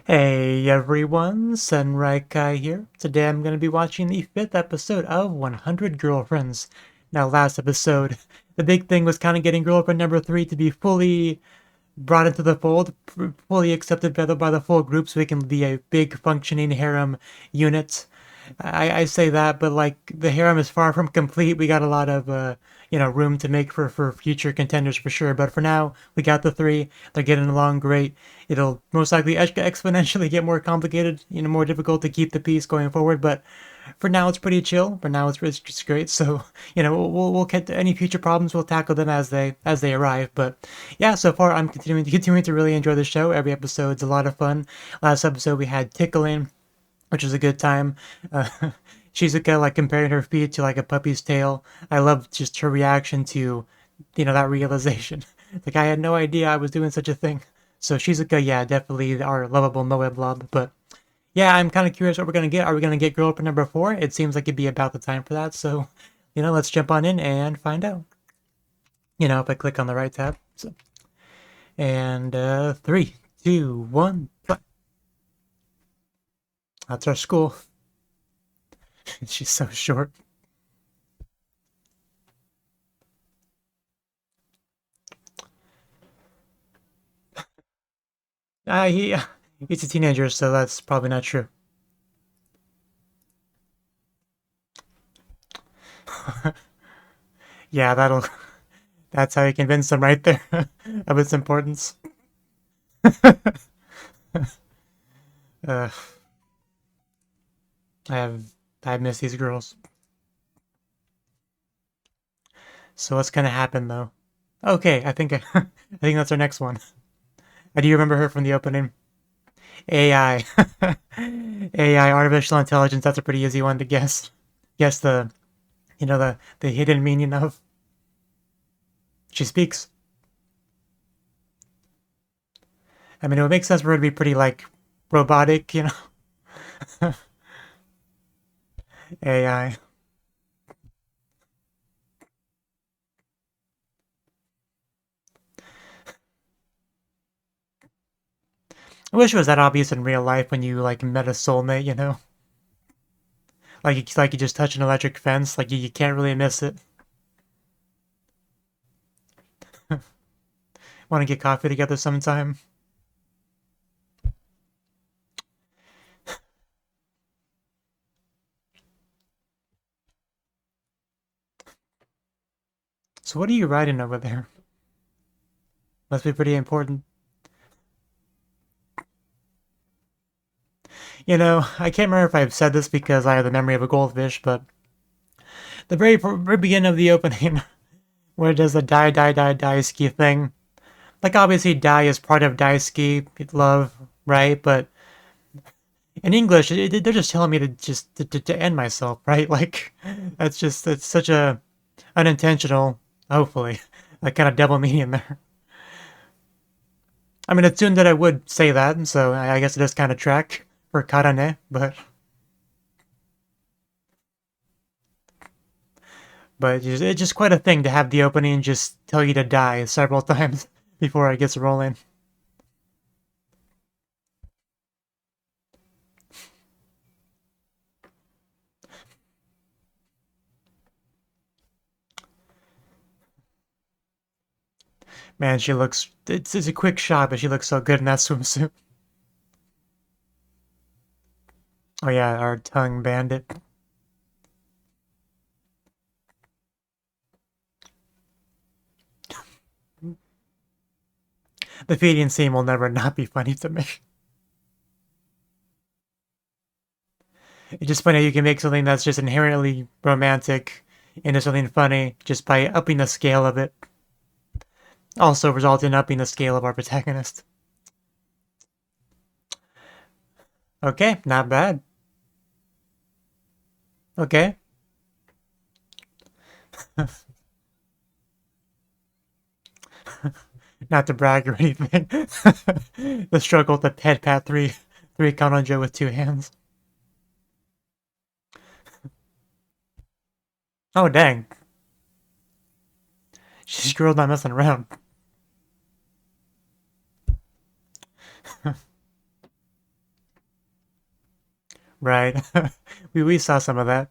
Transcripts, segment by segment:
Hey everyone, Sunrise Kai here. Today I'm going to be watching the 5th episode of 100 Girlfriends. Now, last episode, the big thing was kind of getting girlfriend number 3 to be fully brought into the fold, fully accepted by the full group so we can be a big functioning harem unit. I say that, but like the harem is far from complete. We got a lot of room to make for future contenders for sure. But for now, we got the three. They're getting along great. It'll most likely exponentially get more complicated, more difficult to keep the peace going forward. But for now, it's pretty chill. For now, it's just great. So we'll get to any future problems. We'll tackle them as they arrive. But yeah, so far I'm continuing to really enjoy the show. Every episode's a lot of fun. Last episode we had tickling, which was a good time. Uh, Shizuka like comparing her feet to like a puppy's tail. I love just her reaction to, that realization. Like I had no idea I was doing such a thing. So Shizuka, yeah, definitely our lovable Moe blob. But yeah, I'm kind of curious what we're gonna get. Are we gonna get girlfriend number 4? It seems like it'd be about the time for that. So, let's jump on in and find out. If I click on the right tab. So, and 3, 2, 1. That's our school. She's so short. He's a teenager, so that's probably not true. Yeah, that's how you convince them right there of its importance. uh, I have I miss these girls. So what's gonna happen though? Okay, I think that's our next one. Do you remember her from the opening? AI. AI, artificial intelligence, that's a pretty easy one to guess. Guess the hidden meaning of. She speaks. I mean, it would make sense for her to be pretty like robotic. AI. I wish it was that obvious in real life when you like met a soulmate. Like you just touch an electric fence, like you can't really miss it. Want to get coffee together sometime? So what are you writing over there? Must be pretty important. I can't remember if I've said this because I have the memory of a goldfish, but the very beginning of the opening, where it does the die die die daisuki thing, like obviously die is part of daisuki, love, right? But in English, they're just telling me to just to end myself, right? Like that's such a unintentional, hopefully, like kind of double meaning there. I mean, it's soon that I would say that, and so I guess it does kind of track for karane, but it's just quite a thing to have the opening just tell you to die several times before it gets rolling. Man, she looks. It's a quick shot, but she looks so good in that swimsuit. Oh yeah, our tongue bandit. The feeding scene will never not be funny to me. It's just funny you can make something that's just inherently romantic into something funny just by upping the scale of it. Also result in upping the scale of our protagonist. Okay, not bad. Okay. Not to brag or anything. The struggle to pet pat three Kanonjo with 2 hands. Oh dang. She's girl not messing around. Right. We saw some of that.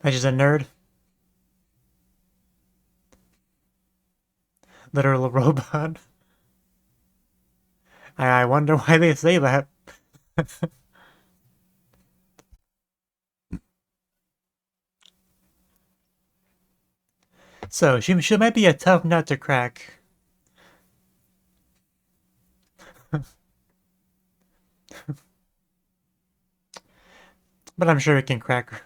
I'm just a nerd. Literal robot. I wonder why they say that. So she might be a tough nut to crack. But I'm sure we can crack her.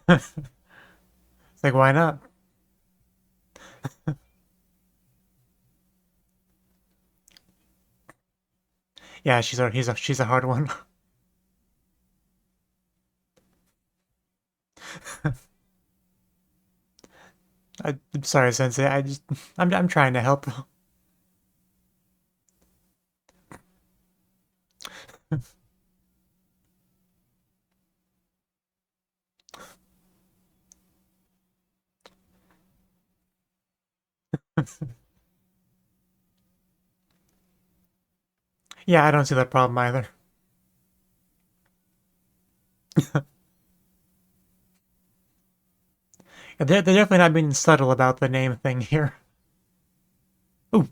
It's like, why not? Yeah, she's a hard one. I'm sorry, Sensei. I'm trying to help. Yeah, I don't see that problem either. They're definitely not being subtle about the name thing here. Ooh,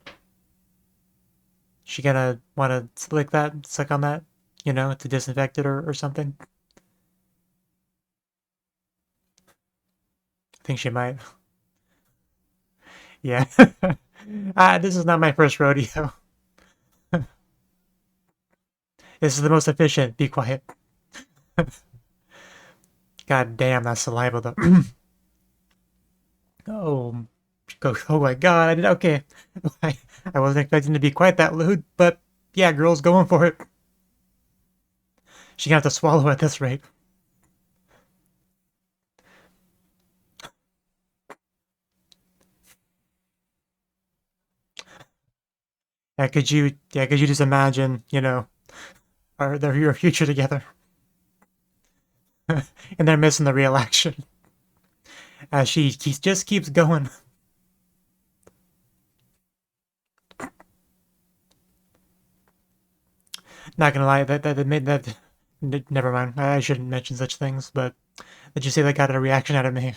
she gonna want to lick that, suck on that, to disinfect it or something? I think she might. Yeah. This is not my first rodeo. This is the most efficient. Be quiet. God damn, that saliva though. Oh, oh my god, I did okay. I wasn't expecting to be quite that lewd, but yeah, girl's going for it. She gonna have to swallow at this rate. Could you just imagine, your future together, and they're missing the real action as she just keeps going. Not gonna lie, that made that. Never mind. I shouldn't mention such things, but did you say that got a reaction out of me?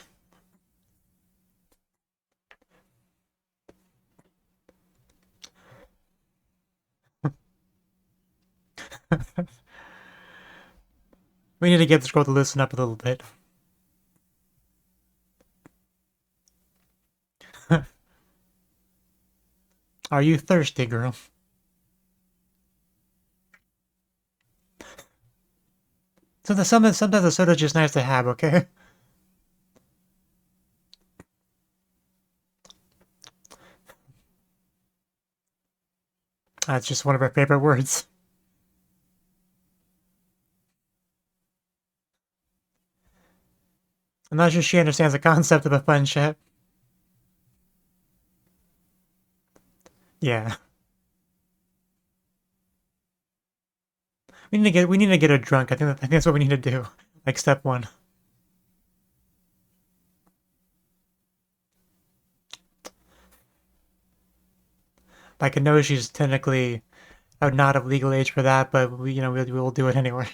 We need to get this girl to loosen up a little bit. Are you thirsty, girl? Sometimes the soda's just nice to have, okay? That's just one of her favorite words. I'm not sure she understands the concept of a fun chat. Yeah. We need to get her drunk. I think that's what we need to do. Like step one. Like I know she's technically not of legal age for that, but we'll do it anyway.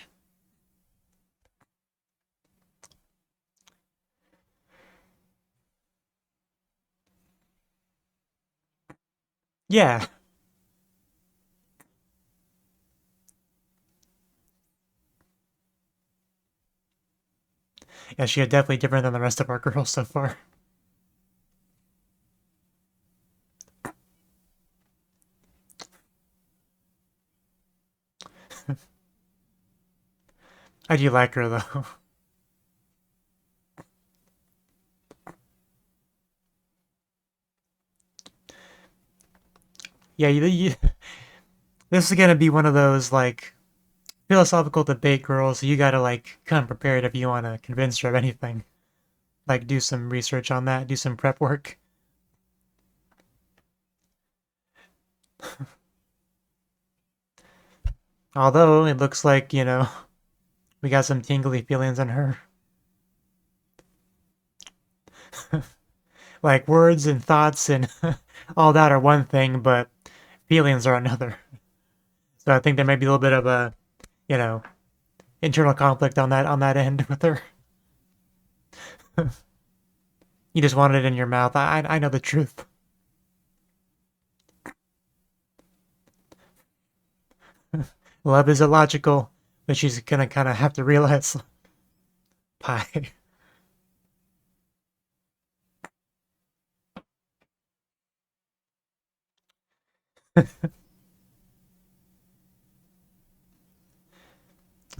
Yeah. Yeah, she is definitely different than the rest of our girls so far. I do like her though. Yeah, this is gonna be one of those like philosophical debate girls. So you gotta like come prepared if you want to convince her of anything. Like do some research on that, do some prep work. Although it looks like, we got some tingly feelings on her. Like words and thoughts and all that are one thing, but feelings are another. So I think there may be a little bit of a, you know, internal conflict on that end with her. You just want it in your mouth. I know the truth. Love is illogical, but she's gonna kind of have to realize pie.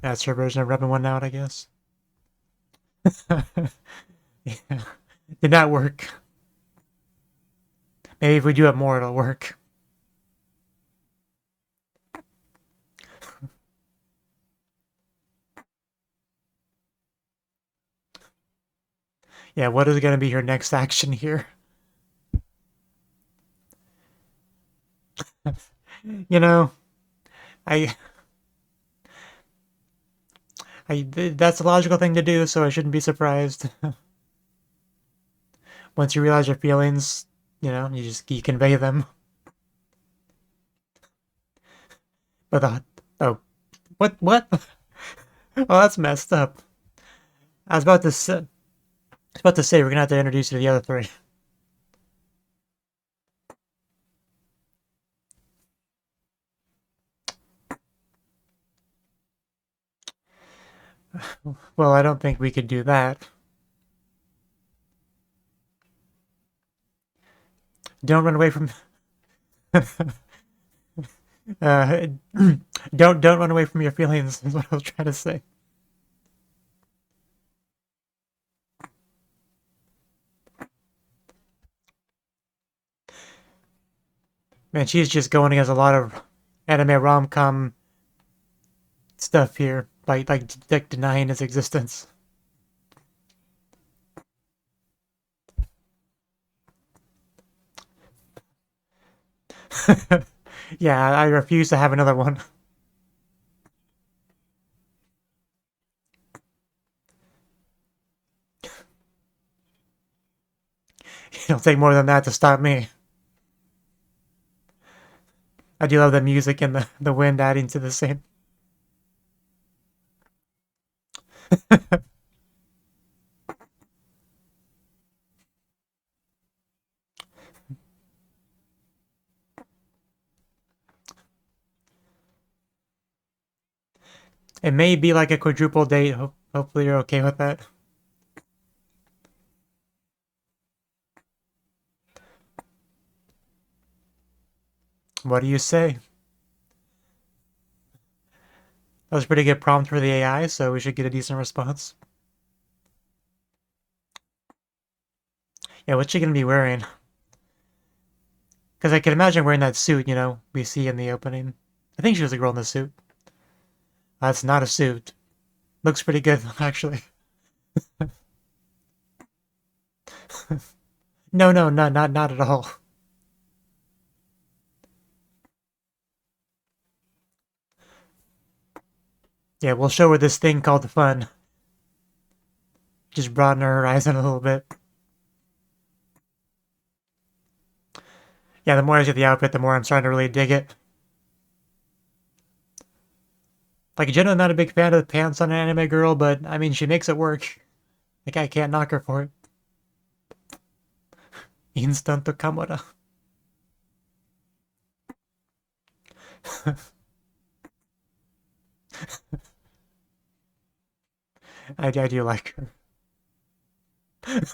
That's her version of rubbing one out, I guess. Yeah. Did not work. Maybe if we do it more, it'll work. Yeah, what is going to be her next action here? You know, I, that's a logical thing to do, so I shouldn't be surprised. Once you realize your feelings, you convey them. But oh, what? Oh, that's messed up. I was about to say, we're gonna have to introduce you to the other three. Well, I don't think we could do that. Don't run away from. uh, don't run away from your feelings. Is what I was trying to say. Man, she's just going against a lot of anime rom com stuff here by like denying its existence. Yeah, I refuse to have another one. It'll take more than that to stop me. I do love the music and the wind adding to the scene. It may be like a quadruple date. Hopefully you're okay with that. What do you say? That was a pretty good prompt for the AI, so we should get a decent response. Yeah, what's she gonna be wearing? Because I can imagine wearing that suit, we see in the opening. I think she was a girl in the suit. That's not a suit. Looks pretty good, actually. No, no, not at all. Yeah, we'll show her this thing called the fun. Just broaden her horizon a little bit. Yeah, the more I see the outfit, the more I'm starting to really dig it. Like, generally not a big fan of the pants on an anime girl, but I mean, she makes it work. Like, I can't knock her for it. Instanto Kamura. I do like her.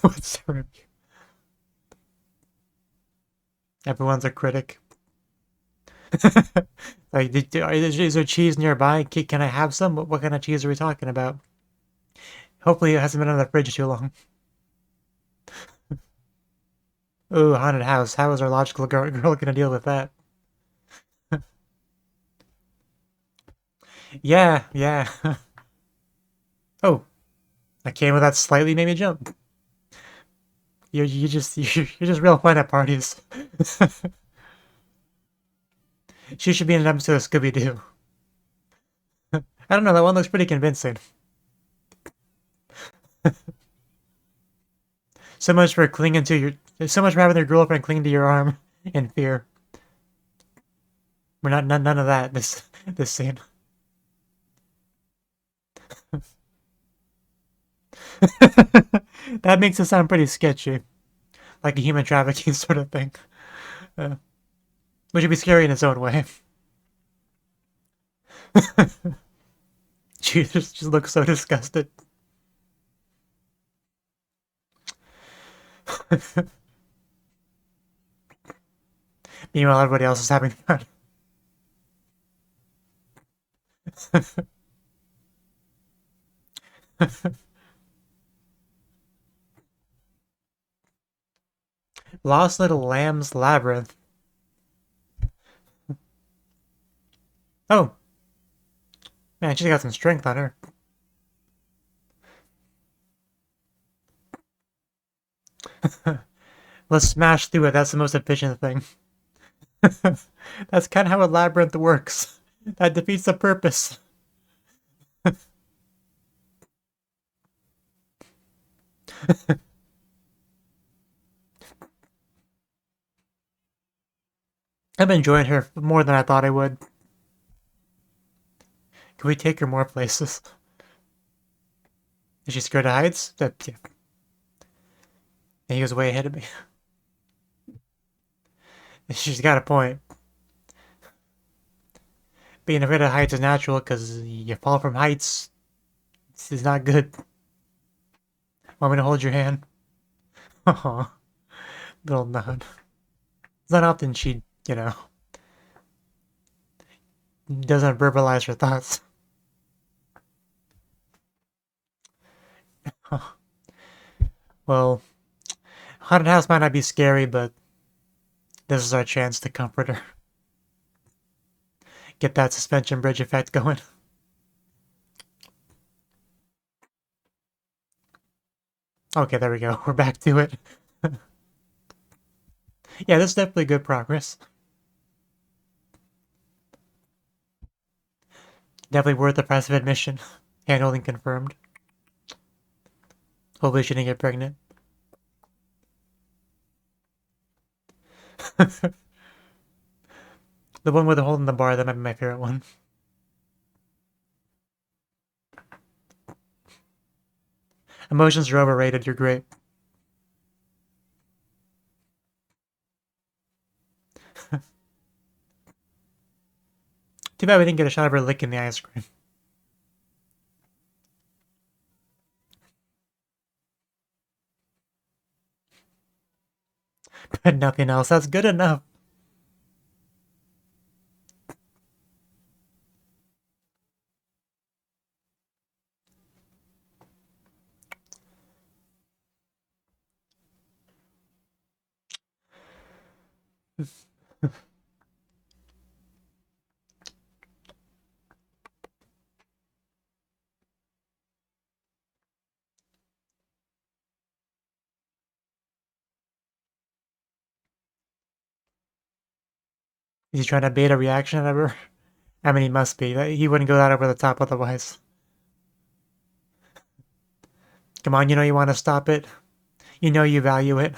What's the review? Everyone's a critic. Like, is there cheese nearby? Can I have some? What kind of cheese are we talking about? Hopefully it hasn't been in the fridge too long. Ooh, haunted house. How is our logical girl gonna deal with that? Yeah, yeah. Oh, I came with that slightly made me jump. You're just real fun at parties. She should be in an episode of Scooby Doo. I don't know. That one looks pretty convincing. So much for clinging to your. So much for having your girlfriend cling to your arm in fear. We're not none of that. This scene. That makes it sound pretty sketchy, like a human trafficking sort of thing, uh, which would be scary in its own way. She just looks so disgusted. Meanwhile, everybody else is having fun. Lost Little Lamb's Labyrinth. Oh, man, she's got some strength on her. Let's smash through it. That's the most efficient thing. That's kind of how a labyrinth works. That defeats the purpose. I'm enjoying her more than I thought I would. Can we take her more places? Is she scared of heights? Yeah. He was way ahead of me. She's got a point. Being afraid of heights is natural because you fall from heights. This is not good. Want me to hold your hand? Aw, little nod. It's not often she, doesn't verbalize her thoughts. Well, haunted house might not be scary, but this is our chance to comfort her. Get that suspension bridge effect going. Okay, there we go. We're back to it. Yeah, this is definitely good progress. Definitely worth the price of admission. Handholding confirmed. Hopefully she didn't get pregnant. The one with the hole in the bar, that might be my favorite one. Emotions are overrated, you're great. Too bad we didn't get a shot of her licking the ice cream. But nothing else, that's good enough. Is he trying to bait a reaction out of her? I mean, he must be. He wouldn't go that over the top otherwise. Come on, you know you want to stop it. You know you value it.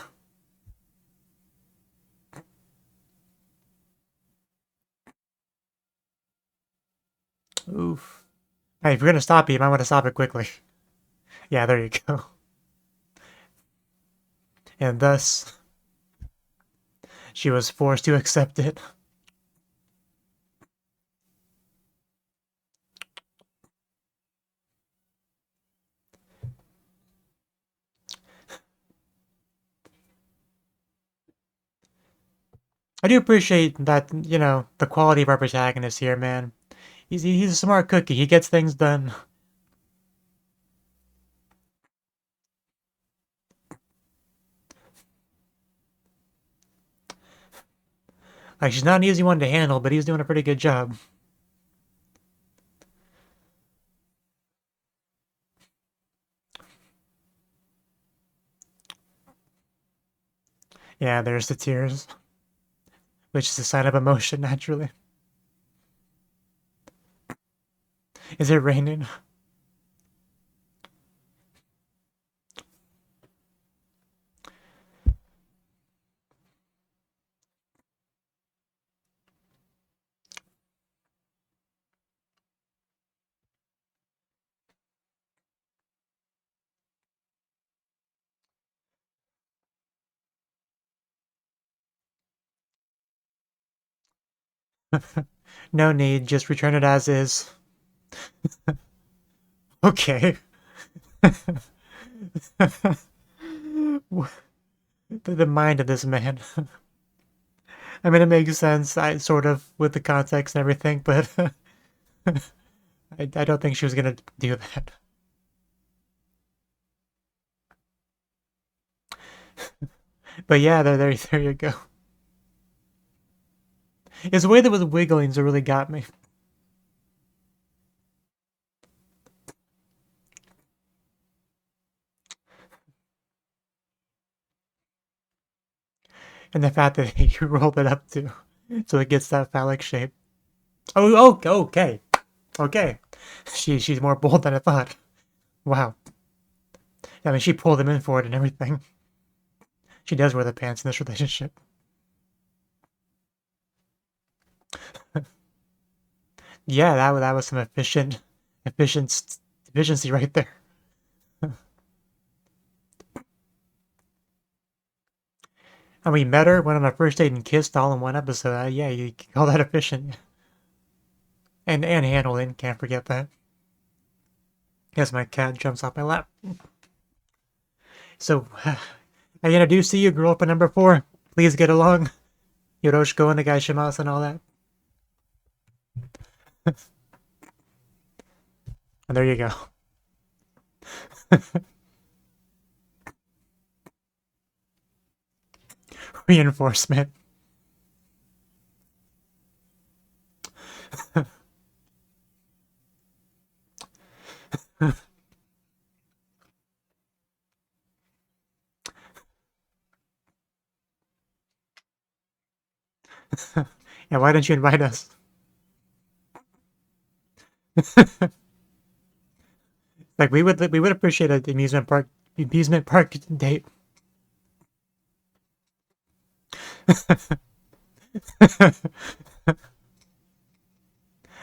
Oof. Hey, if you're gonna stop it, you might want to stop it quickly. Yeah, there you go. And thus, she was forced to accept it. I do appreciate that, the quality of our protagonist here, man. He's a smart cookie. He gets things done. Like, she's not an easy one to handle, but he's doing a pretty good job. Yeah, there's the tears, which is a sign of emotion, naturally. Is it raining? No need, just return it as is. Okay. The mind of this man. I mean, it makes sense, I sort of, with the context and everything, but I don't think she was gonna do that. But yeah, there you go. It's the way that was wiggling that really got me. And the fact that you rolled it up too, so it gets that phallic shape. Oh, okay. Okay. She's more bold than I thought. Wow. I mean, she pulled him in for it and everything. She does wear the pants in this relationship. Yeah, that was some efficiency right there. And we met her, went on a first date, and kissed all in one episode. Yeah, you can call that efficient. And handling, can't forget that. As my cat jumps off my lap. So, I introduce to you girlfriend number 4. Please get along. Yoroshiko and the guy Shimasu and all that. And there you go. Reinforcement. Yeah, why don't you invite us? Like we would appreciate an amusement park date.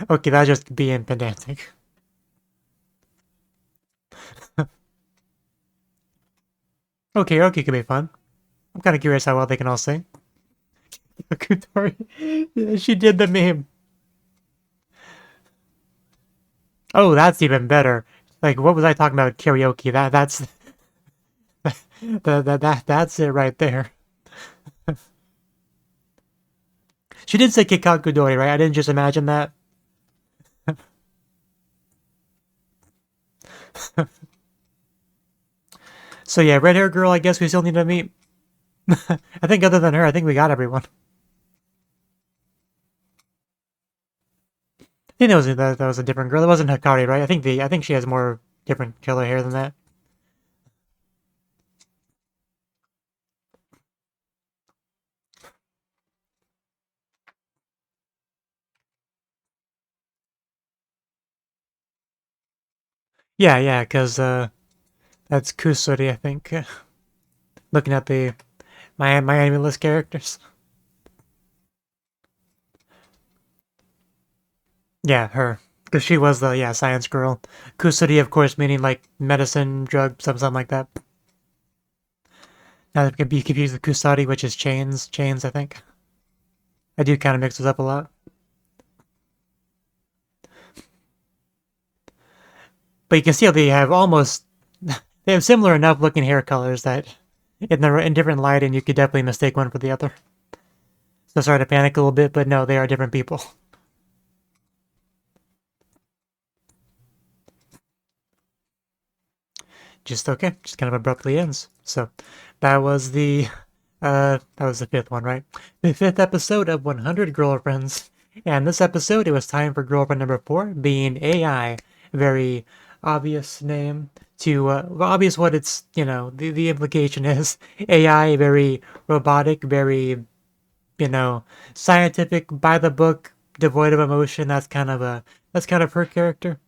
Okay, that's just being pedantic. Okay, could be fun. I'm kind of curious how well they can all sing. Kutori. Yeah, she did the meme. Oh, that's even better. Like, what was I talking about? Karaoke. That's it right there. She did say Kikakudori, right? I didn't just imagine that. So yeah, red hair girl. I guess we still need to meet. I think other than her, I think we got everyone. I think that was a different girl. It wasn't Hikari, right? I think she has more different color hair than that. Yeah, because that's Kusuri, I think. Looking at the my anime list characters. Yeah, her. Because she was the, science girl. Kusuri, of course, meaning like medicine, drug, something like that. Now that can be confused with Kusari, which is chains. Chains, I think. I do kind of mix those up a lot. But you can see how they have almost... They have similar enough looking hair colors that in different lighting, you could definitely mistake one for the other. So sorry to panic a little bit, but no, they are different people. Just okay, just kind of abruptly ends. So that was the 5th one, right? The 5th episode of 100 Girlfriends. And this episode, it was time for girlfriend number 4, being AI. Very obvious name to obvious what it's, the implication is. AI, very robotic, very, you know, scientific, by the book, devoid of emotion. That's kind of her character.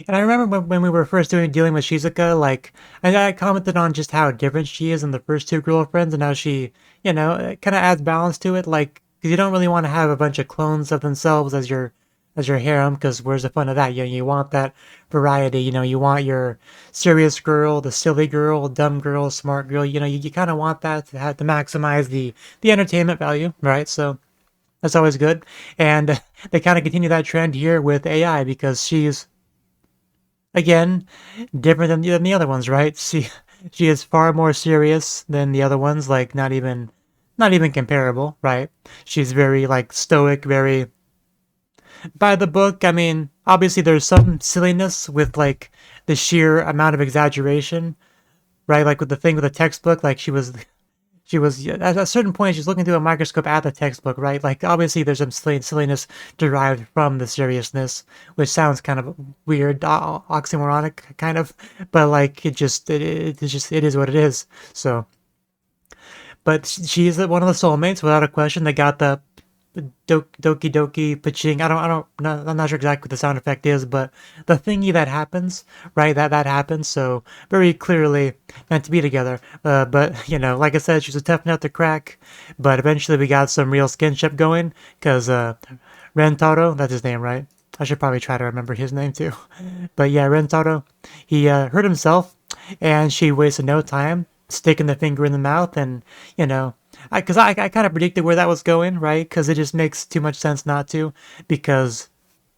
And I remember when we were first dealing with Shizuka, like I commented on just how different she is in the first two girlfriends, and how she, it kind of adds balance to it. Like, because you don't really want to have a bunch of clones of themselves as your harem, because where's the fun of that? You want that variety. You want your serious girl, the silly girl, dumb girl, smart girl. You kind of want that to maximize the entertainment value, right? So that's always good. And they kind of continue that trend here with AI because she's, again, different than the other ones, right? She is far more serious than the other ones, like not even comparable, right? She's very like stoic, very by the book. I mean, obviously there's some silliness with like the sheer amount of exaggeration, right? Like with the thing with the textbook, like she was at a certain point she's looking through a microscope at the textbook, right? Like obviously there's some silliness derived from the seriousness, which sounds kind of weird, oxymoronic kind of, but like it is what it is. So, but she's one of the soulmates without a question. They got the Doki Doki Paching. I'm not sure exactly what the sound effect is, but the thingy that happens, right? That happens. So very clearly meant to be together. But like I said, she's a tough nut to crack. But eventually we got some real skinship going because Rentaro, that's his name, right? I should probably try to remember his name too. But yeah, Rentaro, he hurt himself, and she wasted no time sticking the finger in the mouth, and because I kind of predicted where that was going, right? Because it just makes too much sense not to, because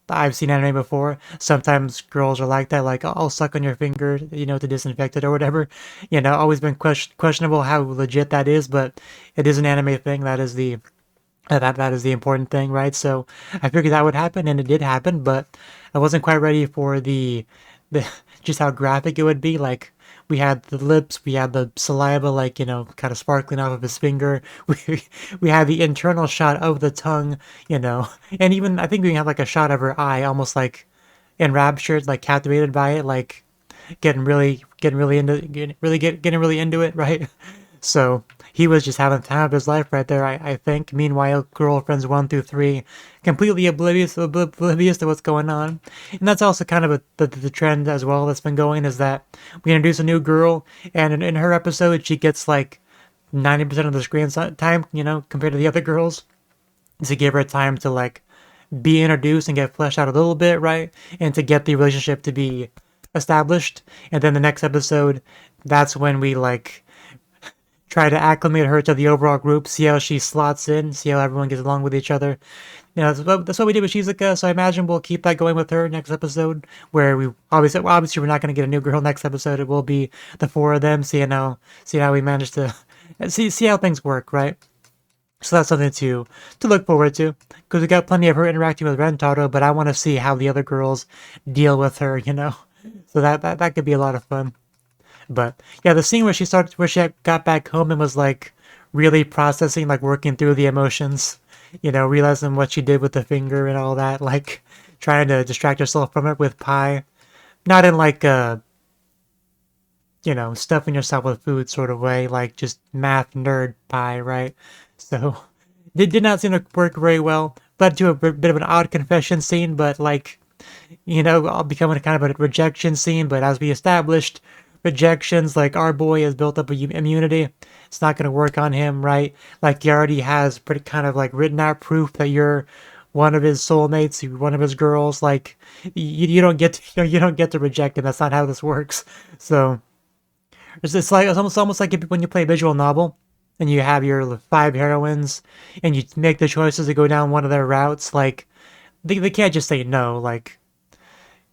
I've seen anime before. Sometimes girls are like that, like, "Oh, I'll suck on your finger, to disinfect it or whatever." Always been questionable how legit that is, but it is an anime thing. That is the important thing, right? So I figured that would happen, and it did happen, but I wasn't quite ready for the just how graphic it would be. Like we had the lips, we had the saliva, like kind of sparkling off of his finger. We had the internal shot of the tongue, and even I think we had like a shot of her eye, almost like enraptured, like captivated by it, like getting really into it, right? So he was just having the time of his life right there, I think. Meanwhile, girlfriends 1 through 3, completely oblivious to what's going on. And that's also kind of the trend as well that's been going, is that we introduce a new girl, and in her episode, she gets like 90% of the screen time, compared to the other girls, to give her time to like be introduced and get fleshed out a little bit, right? And to get the relationship to be established. And then the next episode, that's when we like try to acclimate her to the overall group, see how she slots in, see how everyone gets along with each other. That's what we did with Shizuka, so I imagine we'll keep that going with her next episode, where we obviously we're not going to get a new girl next episode. It will be the four of them, see how we manage to see how things work, right? So that's something to look forward to, because we got plenty of her interacting with Rentaro, but I want to see how the other girls deal with her. So that could be a lot of fun. But yeah, the scene where she got back home and was like really processing, like working through the emotions, realizing what she did with the finger and all that, like trying to distract herself from it with pie, not in like a stuffing yourself with food sort of way, like just math nerd pie, right? So it did not seem to work very well. Led to a bit of an odd confession scene, but like all becoming kind of a rejection scene. But as we established, rejections, like our boy has built up a immunity. It's not going to work on him, right? Like he already has pretty kind of like written out proof that you're one of his soulmates, you're one of his girls. Like you don't get to, you don't get to reject him. That's not how this works. So it's almost like when you play a visual novel and you have your 5 heroines and you make the choices to go down one of their routes. Like they can't just say no. Like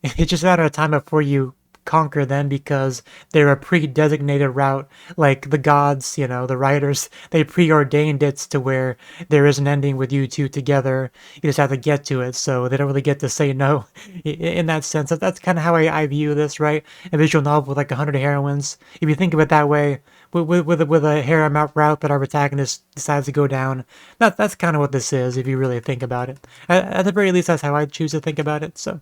it's just a matter of time before you conquer them, because they're a pre-designated route. Like the gods, the writers, they preordained it to where there is an ending with you two together. You just have to get to it, so they don't really get to say no in that sense. That's kind of how I view this, right? A visual novel with like 100 heroines. If you think of it that way, with a harem route that our protagonist decides to go down, that's kind of what this is, if you really think about it. At the very least, that's how I choose to think about it. So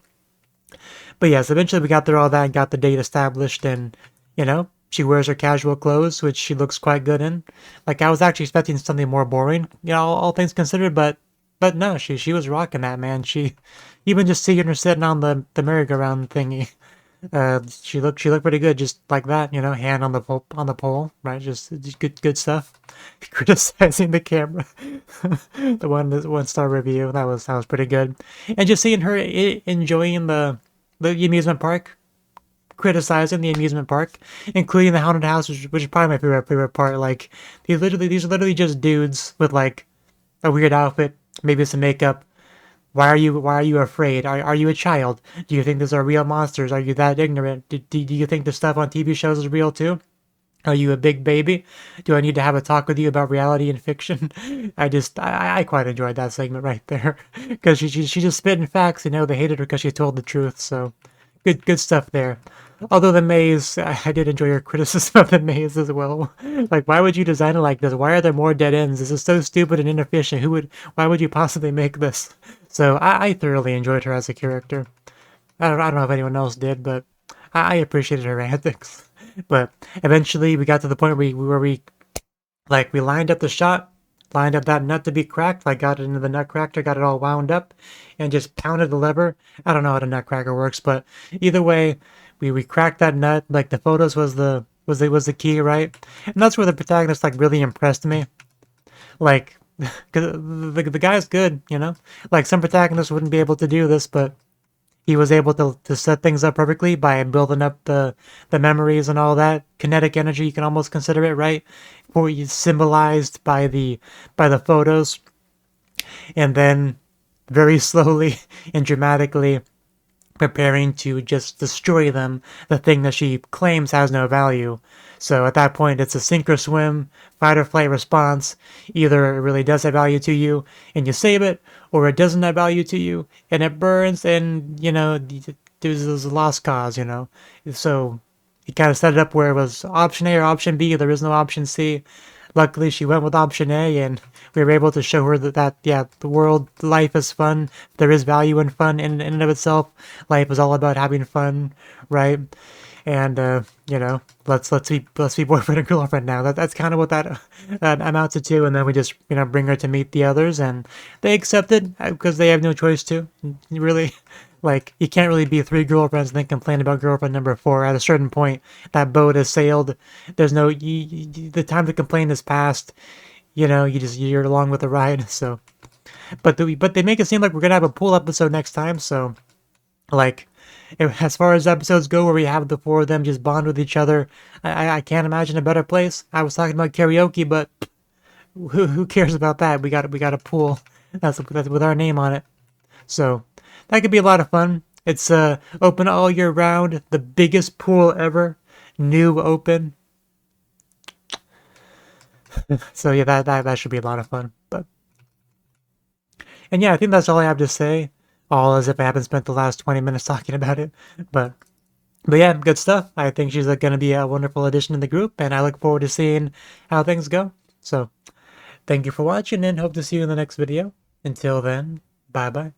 But yes, eventually we got through all that and got the date established, and she wears her casual clothes, which she looks quite good in. Like, I was actually expecting something more boring, all things considered, but no, she was rocking that, man. She even just seeing her sitting on the merry-go-round thingy. She looked pretty good, just like that, hand on the pole, right? Just good stuff. Criticizing the camera, the one-star review that was pretty good, and just seeing her enjoying the amusement park, criticizing the amusement park, including the haunted house, which is probably my favorite part. Like, these are literally just dudes with like a weird outfit, maybe some makeup. Why are you afraid? Are you a child? Do you think these are real monsters? Are you that ignorant? Do you think the stuff on TV shows is real too? Are you a big baby? Do I need to have a talk with you about reality and fiction? I quite enjoyed that segment right there, because she just spitting facts. They hated her because she told the truth. So good stuff there. Although the maze, I did enjoy your criticism of the maze as well. Like, why would you design it like this? Why are there more dead ends? This is so stupid and inefficient. Why would you possibly make this? So I thoroughly enjoyed her as a character. I don't know if anyone else did, but I appreciated her antics. But eventually we got to the point where we lined up the shot, lined up that nut to be cracked, like got it into the nutcracker, got it all wound up, and just pounded the lever. I don't know how the nutcracker works, but either way, we cracked that nut. Like, the photos was the key, right? And that's where the protagonist like really impressed me. Like, cause the guy's good, Like, some protagonists wouldn't be able to do this, but he was able to set things up perfectly by building up the memories and all that kinetic energy. You can almost consider it, right? For symbolized by the photos, and then very slowly and dramatically preparing to just destroy them, the thing that she claims has no value. So at that point, it's a sink or swim, fight or flight response. Either it really does have value to you and you save it, or it doesn't have value to you and it burns, and, there's a lost cause. So he kind of set it up where it was option A or option B. There is no option C. Luckily, she went with option A, and we were able to show her that yeah, life is fun. There is value in fun in and of itself. Life is all about having fun, right? And let's be boyfriend and girlfriend now. That's kind of what that amounted to. And then we just bring her to meet the others, and they accepted because they have no choice to. Really, like, you can't really be three girlfriends and then complain about girlfriend number four. At a certain point, that boat has sailed. There's no the time to complain is past. You're along with the ride. So, but they make it seem like we're gonna have a pool episode next time. So, like, as far as episodes go where we have the four of them just bond with each other, I can't imagine a better place. I was talking about karaoke, but who cares about that? We got a pool that's with our name on it. So that could be a lot of fun. It's open all year round, the biggest pool ever, new open. So yeah, that should be a lot of fun. And yeah, I think that's all I have to say. All as if I haven't spent the last 20 minutes talking about it. But yeah, good stuff. I think she's going to be a wonderful addition to the group, and I look forward to seeing how things go. So thank you for watching, and hope to see you in the next video. Until then, bye bye.